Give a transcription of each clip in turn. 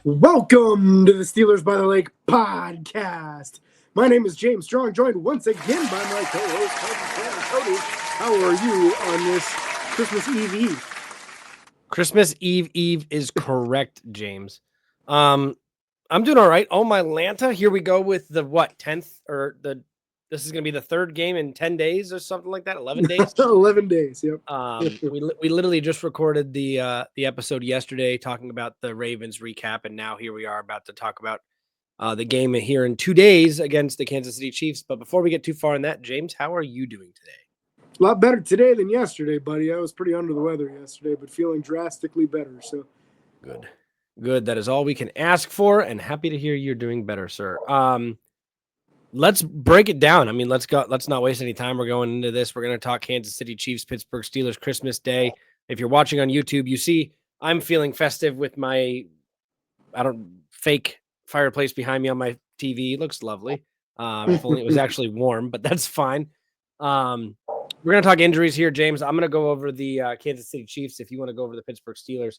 Welcome to the Steelers by the Lake podcast. My name is James Strong, joined once again by my co-host, Cody. How are you on this Christmas Eve? Christmas Eve is correct, James. I'm doing all right. Oh, my Lanta. Here we go with the 10th or this is going to be the third game in 10 days or something like that. 11 days. 11 days. Yep. We literally just recorded the episode yesterday talking about the Ravens recap, and now here we are about to talk about the game here in 2 days against the Kansas City Chiefs. But before we get too far in that, James, how are you doing today? A lot better today than yesterday, buddy. I was pretty under the weather yesterday, but feeling drastically better. So good. That is all we can ask for, and happy to hear you're doing better, sir. Let's break it down. I mean, let's go. Let's not waste any time. We're going into this. We're going to talk Kansas City Chiefs, Pittsburgh Steelers, Christmas Day. If you're watching on YouTube, you see I'm feeling festive with my fake fireplace behind me on my TV. It looks lovely. If only it was actually warm, but that's fine. We're going to talk injuries here, James. I'm going to go over the Kansas City Chiefs. If you want to go over the Pittsburgh Steelers,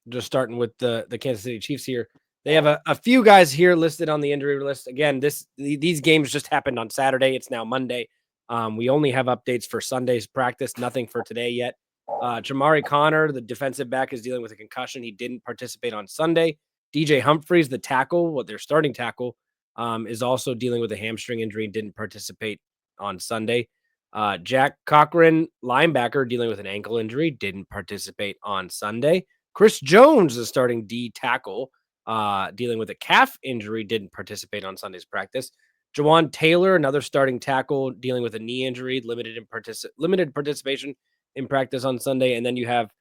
just starting with the Kansas City Chiefs here. They have a few guys here listed on the injury list. Again, these games just happened on Saturday. It's now Monday. We only have updates for Sunday's practice, nothing for today yet. Jamari Connor, the defensive back, is dealing with a concussion. He didn't participate on Sunday. DJ Humphries, the tackle, their starting tackle, is also dealing with a hamstring injury and didn't participate on Sunday. Jack Cochran, linebacker, dealing with an ankle injury, didn't participate on Sunday. Chris Jones, the starting D tackle, dealing with a calf injury, didn't participate on Sunday's practice. Jawan Taylor, another starting tackle, dealing with a knee injury, limited participation in practice on Sunday. And then you have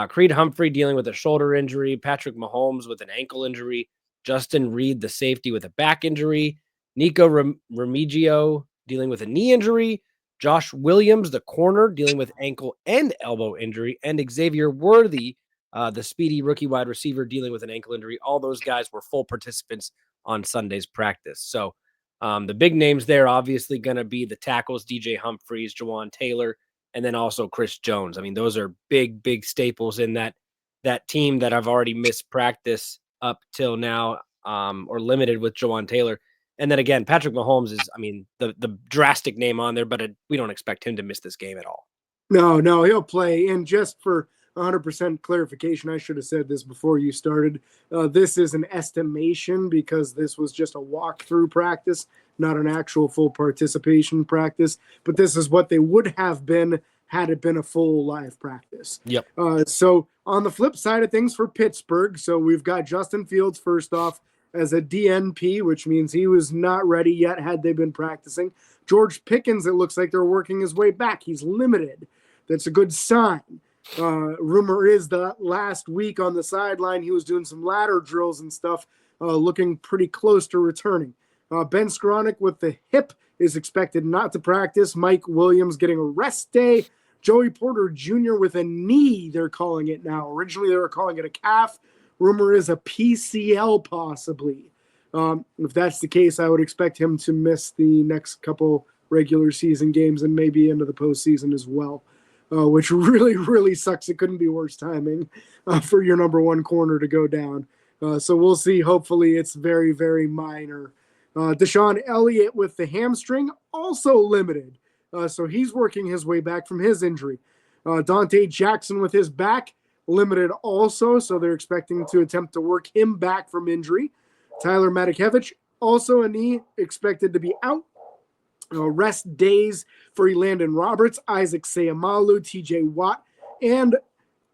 Creed Humphrey dealing with a shoulder injury, Patrick Mahomes with an ankle injury, Justin Reed, the safety, with a back injury, Nico Remigio dealing with a knee injury, Josh Williams, the corner, dealing with ankle and elbow injury, and Xavier Worthy, the speedy rookie wide receiver, dealing with an ankle injury. All those guys were full participants on Sunday's practice. So the big names there obviously going to be the tackles, DJ Humphries, Jawan Taylor, and then also Chris Jones. I mean, those are big staples in that team that I've already missed practice up till now, or limited with Jawan Taylor. And then again, Patrick Mahomes is, I mean, the drastic name on there, but we don't expect him to miss this game at all. No, he'll play. And just for 100% clarification, I should have said this before you started. This is an estimation because this was just a walkthrough practice, not an actual full participation practice. But this is what they would have been had it been a full live practice. Yep. So on the flip side of things for Pittsburgh, so we've got Justin Fields first off as a DNP, which means he was not ready yet had they been practicing. George Pickens, it looks like they're working his way back. He's limited. That's a good sign. Rumor is that last week on the sideline, he was doing some ladder drills and stuff, looking pretty close to returning. Ben Skowronek with the hip is expected not to practice. Mike Williams getting a rest day. Joey Porter Jr. with a knee, they're calling it now. Originally, they were calling it a calf. Rumor is a PCL possibly. If that's the case, I would expect him to miss the next couple regular season games and maybe into the postseason as well. Which really sucks. It couldn't be worse timing for your number one corner to go down. So we'll see. Hopefully it's very minor. Deshaun Elliott with the hamstring, also limited. So he's working his way back from his injury. Dante Jackson with his back, limited also. So they're expecting to attempt to work him back from injury. Tyler Matakevich, also a knee, expected to be out. Rest days for Elandon Roberts, Isaac Seumalo, TJ Watt, and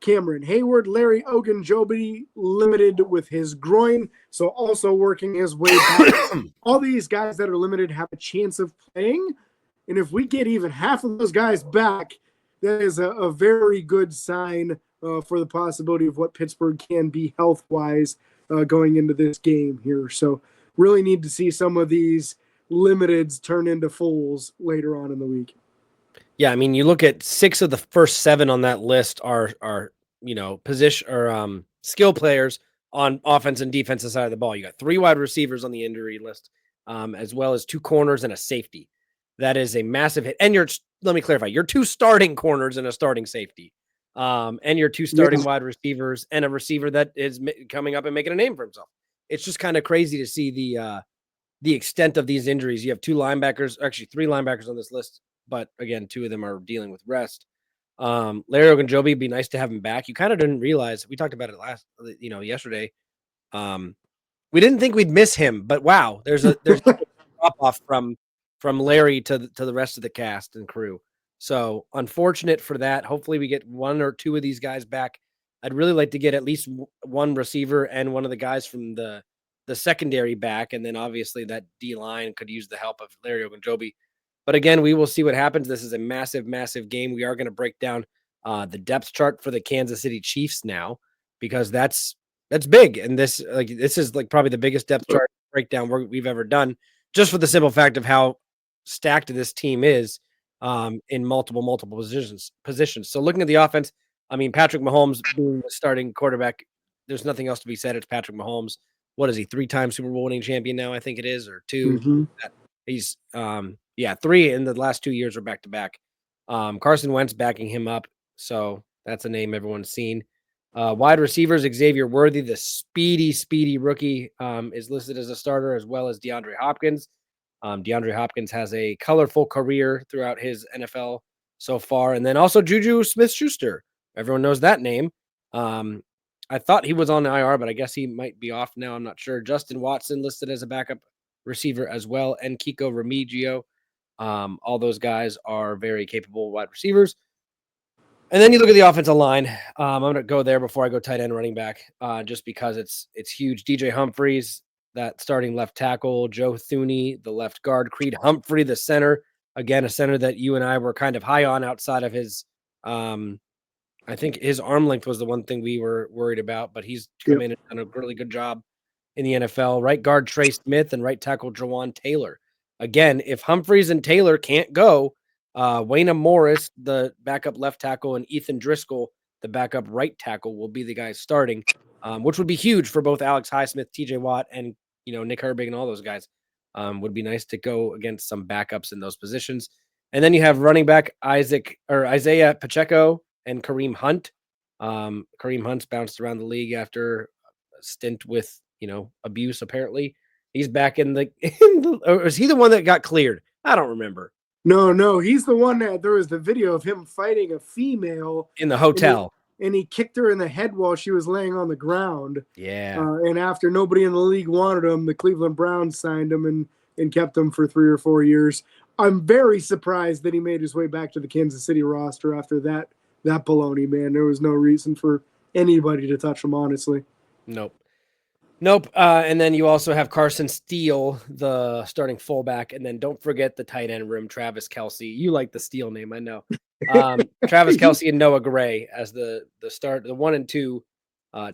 Cameron Hayward. Larry Ogunjobi limited with his groin, so also working his way back. All these guys that are limited have a chance of playing, and if we get even half of those guys back, that is a very good sign for the possibility of what Pittsburgh can be health-wise going into this game here. So really need to see some of these limiteds turn into fulls later on in the week. Yeah, I mean, you look at 6 of the first 7 on that list are position or skill players on offense and defensive side of the ball. You got 3 wide receivers on the injury list, as well as 2 corners and a safety. That is a massive hit. And let me clarify, your 2 starting corners and a starting safety, and your 2 starting wide receivers and a receiver that is coming up and making a name for himself. It's just kind of crazy to see the extent of these injuries. You have 2 linebackers, actually 3 linebackers on this list, but again, 2 of them are dealing with rest. Larry Ogunjobi, it'd be nice to have him back. You kind of didn't realize, we talked about it yesterday. We didn't think we'd miss him, but wow, there's a drop off from Larry to the rest of the cast and crew. So unfortunate for that. Hopefully we get 1 or 2 of these guys back. I'd really like to get at least 1 receiver and one of the guys from the secondary back, and then obviously that D line could use the help of Larry Ogunjobi. But again, we will see what happens. This is a massive, massive game. We are going to break down the depth chart for the Kansas City Chiefs now, because that's big, and this is probably the biggest depth chart breakdown we've ever done, just for the simple fact of how stacked this team is in multiple positions. So looking at the offense, I mean, Patrick Mahomes being the starting quarterback, there's nothing else to be said. It's Patrick Mahomes. What is he? 3-time Super Bowl winning champion now, I think it is, or 2. Mm-hmm. He's 3 in the last 2 years are back to back. Carson Wentz backing him up, so that's a name everyone's seen. Wide receivers, Xavier Worthy, the speedy rookie, is listed as a starter, as well as DeAndre Hopkins. DeAndre Hopkins has a colorful career throughout his NFL so far, and then also Juju Smith-Schuster. Everyone knows that name. I thought he was on the IR, but I guess he might be off now. I'm not sure. Justin Watson listed as a backup receiver as well, and Kiko Remigio. All those guys are very capable wide receivers. And then you look at the offensive line. I'm going to go there before I go tight end, running back, just because it's huge. DJ Humphries, that starting left tackle, Joe Thuney, the left guard, Creed Humphrey, the center. Again, a center that you and I were kind of high on outside of his I think his arm length was the one thing we were worried about, but he's come in and done a really good job in the NFL. Right guard Trey Smith and right tackle Jawan Taylor. Again, if Humphries and Taylor can't go, Wayne Morris, the backup left tackle, and Ethan Driscoll, the backup right tackle, will be the guys starting, which would be huge for both Alex Highsmith, TJ Watt, and Nick Herbig and all those guys. Would be nice to go against some backups in those positions. And then you have running back Isaiah Pacheco and Kareem Hunt. Kareem Hunt's bounced around the league after a stint with abuse. Apparently, he's back in the. Or is he the one that got cleared? I don't remember. No, he's the one that there was the video of him fighting a female in the hotel, and he kicked her in the head while she was laying on the ground. Yeah. And after nobody in the league wanted him, the Cleveland Browns signed him and kept him for 3 or 4 years. I'm very surprised that he made his way back to the Kansas City roster after that baloney, man. There was no reason for anybody to touch him, honestly. Nope. And then you also have Carson Steele, the starting fullback. And then don't forget the tight end room, Travis Kelce. You like the Steele name, I know. Travis Kelce and Noah Gray as the 1 and 2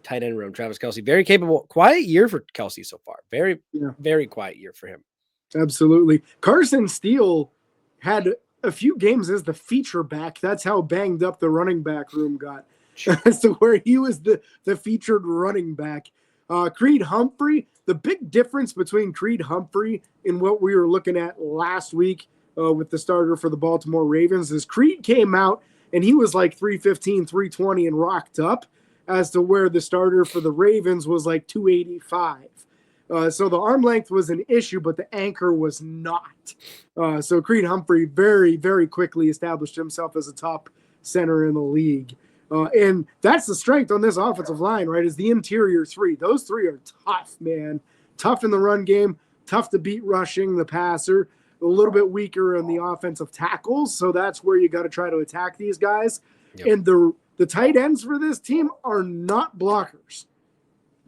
tight end room. Travis Kelce, very capable. Quiet year for Kelce so far. Very, very quiet year for him. Absolutely. Carson Steele had a few games as the feature back. That's how banged up the running back room got. So where he was the featured running back. Creed Humphrey, the big difference between Creed Humphrey and what we were looking at last week with the starter for the Baltimore Ravens is Creed came out and he was like 315, 320 and rocked up, as to where the starter for the Ravens was like 285. So the arm length was an issue, but the anchor was not. So Creed Humphrey very, very quickly established himself as a top center in the league. And that's the strength on this offensive line, right, is the interior 3. Those 3 are tough, man. Tough in the run game, tough to beat rushing the passer, a little bit weaker in the offensive tackles. So that's where you got to try to attack these guys. Yep. And the tight ends for this team are not blockers.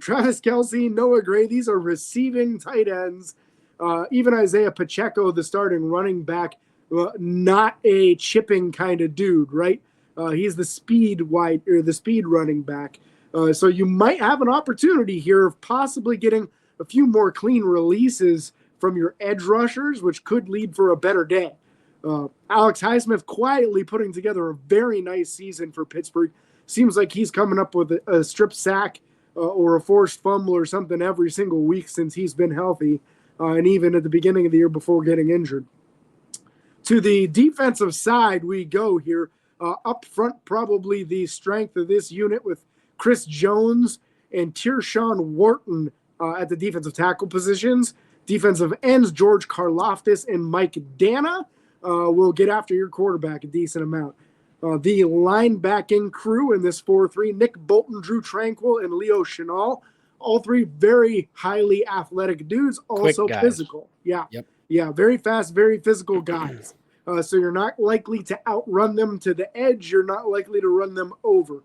Travis Kelce, Noah Gray, these are receiving tight ends. Even Isaiah Pacheco, the starting running back, not a chipping kind of dude, right? He's the speed running back. So you might have an opportunity here of possibly getting a few more clean releases from your edge rushers, which could lead for a better day. Alex Highsmith quietly putting together a very nice season for Pittsburgh. Seems like he's coming up with a strip sack or a forced fumble or something every single week since he's been healthy, and even at the beginning of the year before getting injured. To the defensive side we go here. Up front, probably the strength of this unit with Chris Jones and Tershawn Wharton at the defensive tackle positions. Defensive ends, George Karlaftis and Mike Dana will get after your quarterback a decent amount. The linebacking crew in this 4-3, Nick Bolton, Drew Tranquil, and Leo Chenal. All three very highly athletic dudes, also physical. Yeah. Yep. Yeah, very fast, very physical guys. So you're not likely to outrun them to the edge. You're not likely to run them over.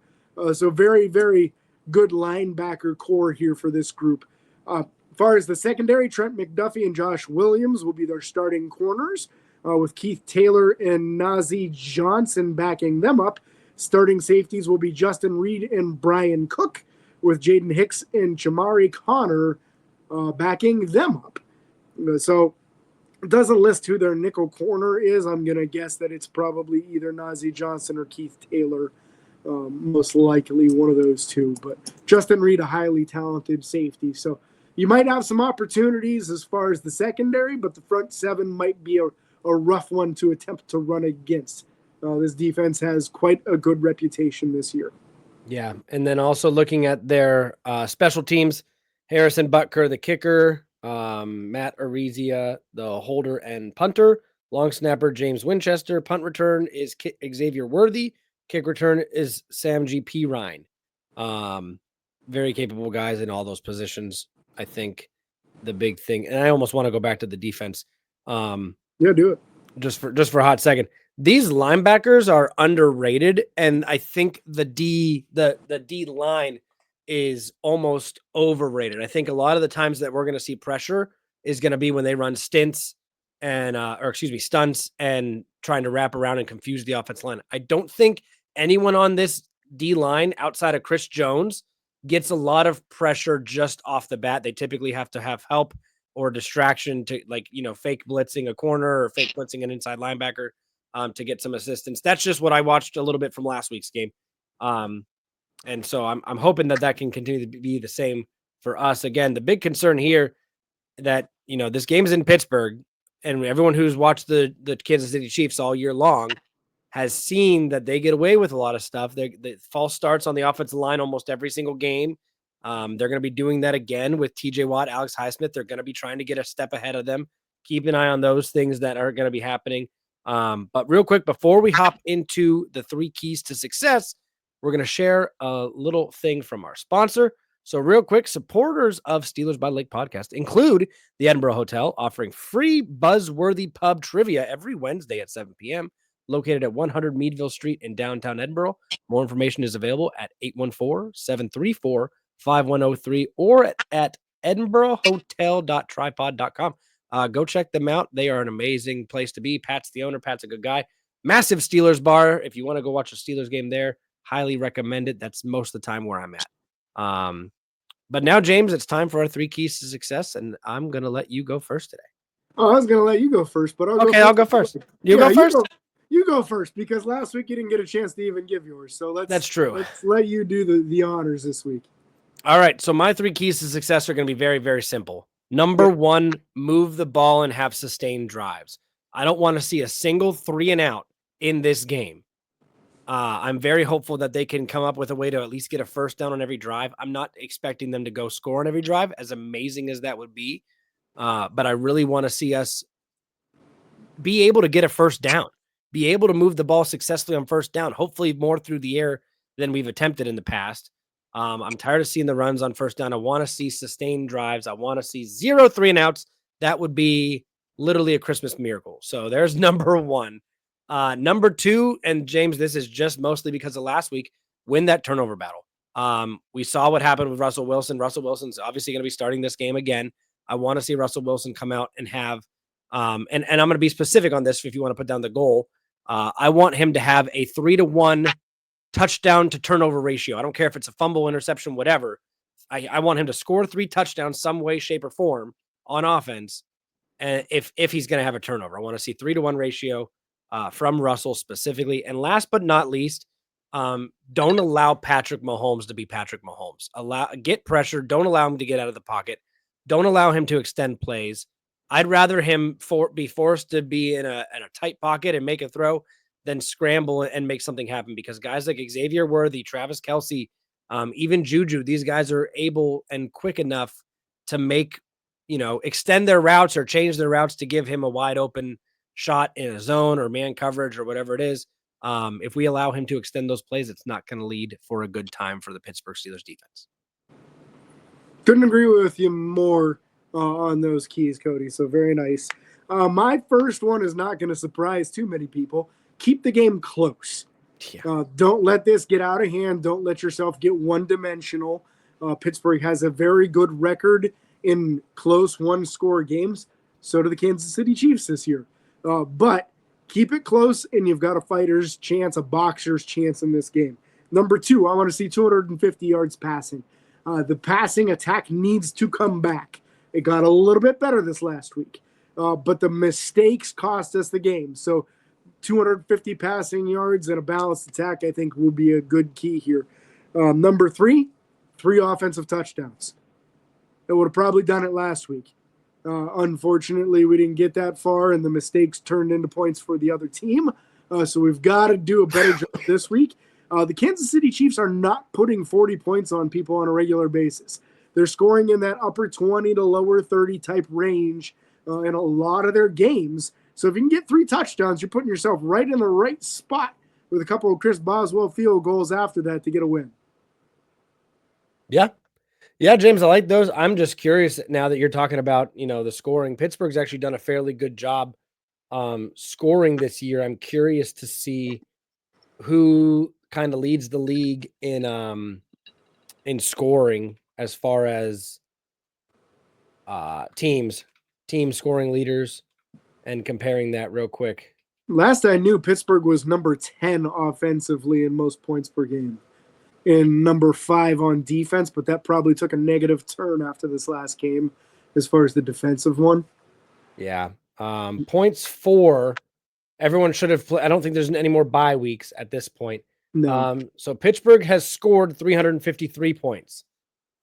So very, very good linebacker core here for this group. As far as the secondary, Trent McDuffie and Josh Williams will be their starting corners, with Keith Taylor and Nazeeh Johnson backing them up. Starting safeties will be Justin Reed and Brian Cook, with Jaden Hicks and Chamari Connor backing them up. So it doesn't list who their nickel corner is. I'm going to guess that it's probably either Nazeeh Johnson or Keith Taylor, most likely one of those two. But Justin Reed, a highly talented safety. So you might have some opportunities as far as the secondary, but the front seven might be a rough one to attempt to run against. This defense has quite a good reputation this year. Yeah, and then also looking at their special teams, Harrison Butker, the kicker, Matt Arezia, the holder and punter, long snapper James Winchester, punt return is Xavier Worthy, kick return is Sam G. Ryan. Very capable guys in all those positions. I think the big thing, and I almost want to go back to the defense. Yeah, do it. Just for a hot second. These linebackers are underrated, and I think the D line is almost overrated. I think a lot of the times that we're going to see pressure is going to be when they run stunts and trying to wrap around and confuse the offensive line. I don't think anyone on this D line outside of Chris Jones gets a lot of pressure just off the bat. They typically have to have help or distraction to, fake blitzing a corner or fake blitzing an inside linebacker to get some assistance. That's just what I watched a little bit from last week's game. And so I'm hoping that can continue to be the same for us. Again, the big concern here that, this game is in Pittsburgh, and everyone who's watched the Kansas City Chiefs all year long has seen that they get away with a lot of stuff. The false starts on the offensive line almost every single game. They're going to be doing that again with TJ Watt, Alex Highsmith. They're going to be trying to get a step ahead of them. Keep an eye on those things that are going to be happening. But real quick, before we hop into the 3 keys to success, we're going to share a little thing from our sponsor. So real quick, supporters of Steelers by the Lake podcast include the Edinburgh Hotel, offering free buzzworthy pub trivia every Wednesday at 7 p.m., located at 100 Meadville Street in downtown Edinburgh. More information is available at 814-734-5103 or at edinburghhotel.tripod.com. Go check them out. They are an amazing place to be. Pat's the owner. Pat's a good guy. Massive Steelers bar. If you want to go watch a Steelers game there, highly recommend it. That's most of the time where I'm at. But now, James, it's time for our 3 keys to success, and I'm going to let you go first today. Oh, I was going to let you go first, but I'll go first. You go first? You go first, because last week you didn't get a chance to even give yours. So that's true. Let's let you do the honors this week. All right. So my 3 keys to success are going to be very, very simple. Number 1, move the ball and have sustained drives. I don't want to see a single 3 and out in this game. I'm very hopeful that they can come up with a way to at least get a first down on every drive. I'm not expecting them to go score on every drive, as amazing as that would be. But I really want to see us be able to get a first down, be able to move the ball successfully on first down, hopefully more through the air than we've attempted in the past. I'm tired of seeing the runs on first down. I want to see sustained drives. I want to see 0 3 and outs. That would be literally a Christmas miracle. So there's number 1. Number 2, and James, this is just mostly because of last week, win that turnover battle. We saw what happened with Russell Wilson. Russell Wilson's obviously going to be starting this game again. I want to see Russell Wilson come out and have, and I'm going to be specific on this if you want to put down the goal. I want him to have a 3-to-1 touchdown to turnover ratio. I don't care if it's a fumble, interception, whatever. I want him to score 3 touchdowns some way, shape, or form on offense and if he's going to have a turnover. I want to see 3-to-1 ratio from Russell specifically. And last but not least, don't allow Patrick Mahomes to be Patrick Mahomes. Get pressure. Don't allow him to get out of the pocket. Don't allow him to extend plays. I'd rather him be forced to be in a tight pocket and make a throw than scramble and make something happen, because guys like Xavier Worthy, Travis Kelce, even Juju, these guys are able and quick enough to make, extend their routes or change their routes to give him a wide open shot in a zone or man coverage or whatever it is. If we allow him to extend those plays, it's not going to lead for a good time for the Pittsburgh Steelers defense. Couldn't agree with you more on those keys, Cody. So very nice. My first one is not going to surprise too many people. Keep the game close. Yeah. Don't let this get out of hand. Don't let yourself get one-dimensional. Pittsburgh has a very good record in close one-score games. So do the Kansas City Chiefs this year. But keep it close, and you've got a fighter's chance, a boxer's chance in this game. Number 2, I want to see 250 yards passing. The passing attack needs to come back. It got a little bit better this last week. But the mistakes cost us the game. So 250 passing yards and a balanced attack, I think, will be a good key here. Number 3 offensive touchdowns. It would have probably done it last week. Unfortunately, we didn't get that far, and the mistakes turned into points for the other team. So we've got to do a better job this week. The Kansas City Chiefs are not putting 40 points on people on a regular basis. They're scoring in that upper 20 to lower 30 type range in a lot of their games. So if you can get 3 touchdowns, you're putting yourself right in the right spot with a couple of Chris Boswell field goals after that to get a win. Yeah. Yeah, James, I like those. I'm just curious now that you're talking about, the scoring. Pittsburgh's actually done a fairly good job scoring this year. I'm curious to see who kind of leads the league in scoring as far as team scoring leaders, and comparing that real quick. Last I knew, Pittsburgh was number 10 offensively in most points per game, and number 5 on defense, but that probably took a negative turn after this last game as far as the defensive one. Yeah. Points for everyone should have I don't think there's any more bye weeks at this point. No. So Pittsburgh has scored 353 points.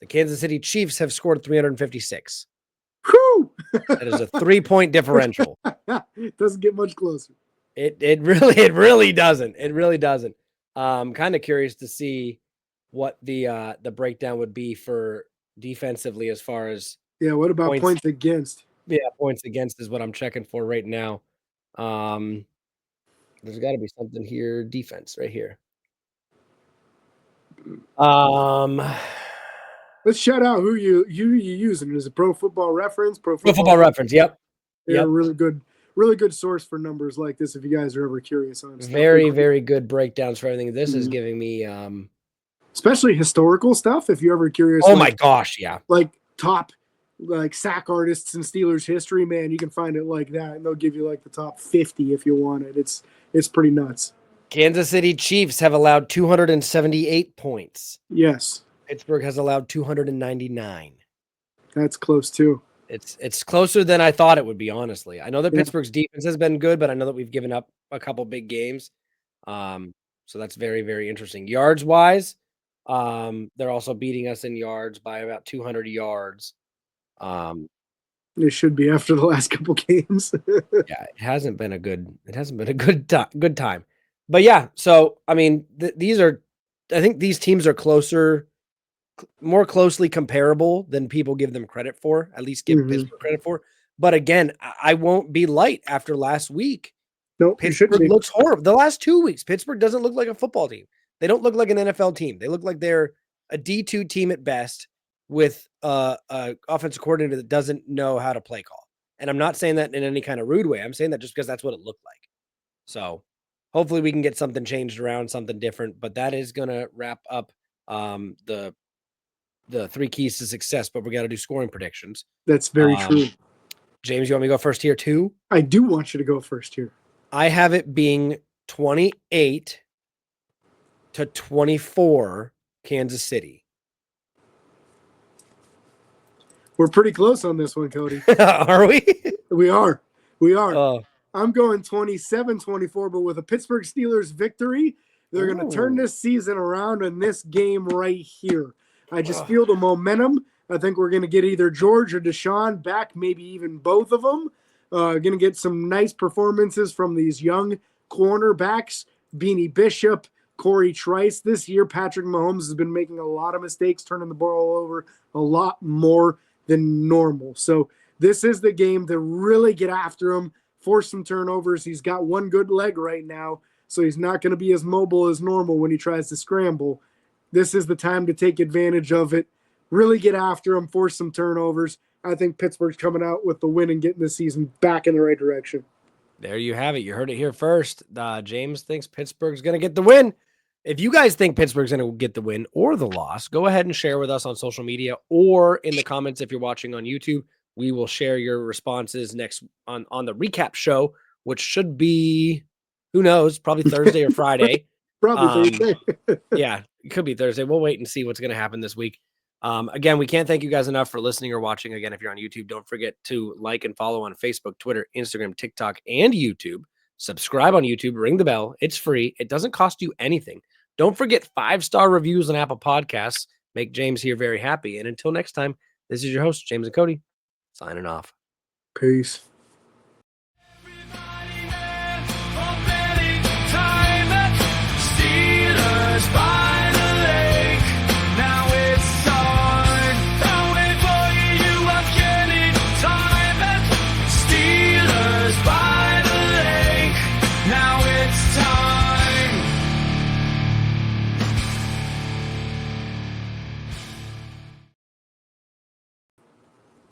The Kansas City Chiefs have scored 356. Whew! That is a 3-point differential. It doesn't get much closer. It really doesn't. It really doesn't. Kind of curious to see what the breakdown would be for defensively as far as what about points against? Yeah, points against is what I'm checking for right now. There's got to be something here. Defense right here. Let's shout out who you using. Is it Pro Football Reference? Pro Football Reference. Yep. They're a really good source for numbers like this. If you guys are ever curious on stuff. Very, very good breakdowns for everything. This is giving me, especially historical stuff. If you're ever curious. Oh my gosh. Yeah. Like top, sack artists in Steelers history, man, you can find it like that. And they'll give you the top 50 if you want it. It's pretty nuts. Kansas City Chiefs have allowed 278 points. Yes. Pittsburgh has allowed 299. That's close too. It's closer than I thought it would be, honestly. I know that Pittsburgh's defense has been good, but I know that we've given up a couple big games. So that's very, very interesting. Yards wise, they're also beating us in yards by about 200 yards. It should be after the last couple games. Yeah, it hasn't been a good time. But yeah, so I mean, I think these teams are more closely comparable than people give them credit for, at least give Pittsburgh credit for. But again, I won't be light after last week. No, Pittsburgh looks horrible. The last 2 weeks, Pittsburgh doesn't look like a football team. They don't look like an NFL team. They look like they're a D2 team at best with a offensive coordinator that doesn't know how to play call. And I'm not saying that in any kind of rude way. I'm saying that just because that's what it looked like. So hopefully we can get something changed around, something different. But that is going to wrap up the 3 keys to success, but we got to do scoring predictions. That's very true. James, you want me to go first here too? I do want you to go first here. I have it being 28-24 Kansas City. We're pretty close on this one, Cody. Are we? We are. We are. Oh, I'm going 27-24, but with a Pittsburgh Steelers victory, they're going to turn ooh. this season around in this game right here. I just Ugh. feel the momentum. I think we're going to get either George or Deshaun back, maybe even both of them. Going to get some nice performances from these young cornerbacks, Beanie Bishop, Corey Trice. This year, Patrick Mahomes has been making a lot of mistakes, turning the ball over a lot more than normal. So this is the game to really get after him, force some turnovers. He's got one good leg right now, so he's not going to be as mobile as normal when he tries to scramble. This is the time to take advantage of it, really get after him, force some turnovers. I think Pittsburgh's coming out with the win and getting the season back in the right direction. There you have it. You heard it here first. James thinks Pittsburgh's going to get the win. If you guys think Pittsburgh's going to get the win or the loss, go ahead and share with us on social media or in the comments if you're watching on YouTube. We will share your responses next on the recap show, which should be, who knows, probably Thursday or Friday. Probably Thursday. Yeah, it could be Thursday. We'll wait and see what's going to happen this week. Again, we can't thank you guys enough for listening or watching. Again, if you're on YouTube, don't forget to like and follow on Facebook, Twitter, Instagram, TikTok, and YouTube. Subscribe on YouTube, ring the bell. It's free. It doesn't cost you anything. Don't forget 5-star reviews on Apple Podcasts. Make James here very happy. And until next time, this is your host, James and Cody, signing off. Peace.